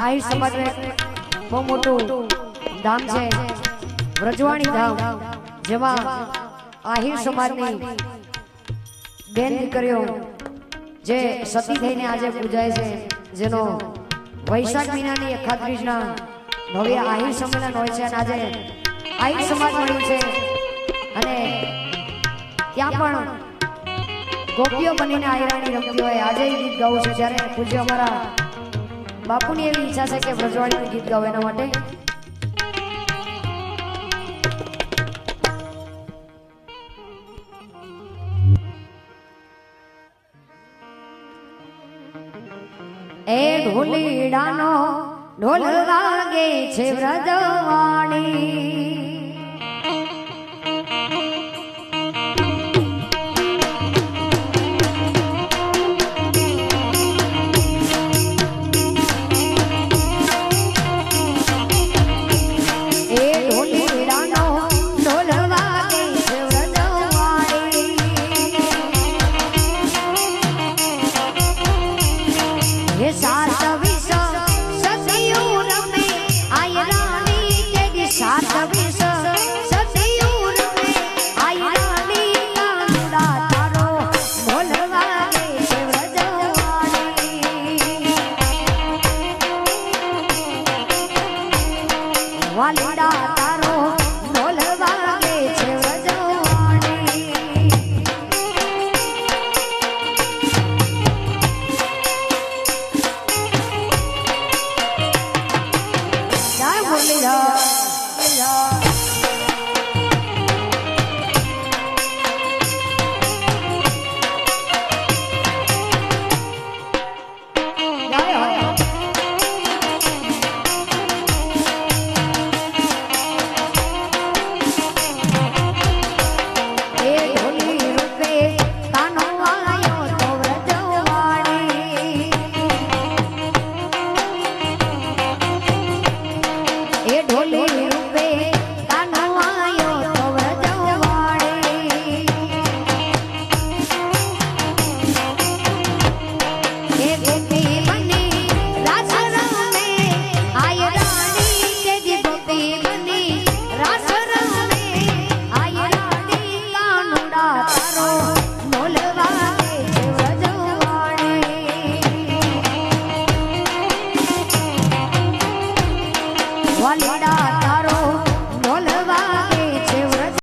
આહિર સમાજનું બહુ મોટું ધામ છે વ્રજવાણી ધામ, જેમાં આહિર સમાજની બેન દીકરીઓ જે સતી થઈને આજે પૂજાય છે, જેનો વૈશાખ મહિનાની એકાત્રીજના ભવ્ય આહિર સંમેલન હોય છે અને આજે આહિર સમાજ મળ્યું છે અને ત્યાં પણ ગોપીઓ બનીને આહિરાણી રમતી હોય. આજે ગીત ગાવું છે જ્યારે પૂજ્ય અમારા બાપુની એવી ઈચ્છા છે કે વ્રજવાણીનું ગીત ગાવું, એના માટે એ ઢોલીડાનો ઢોલ વાગે છે વ્રજવાણી, વાલીડા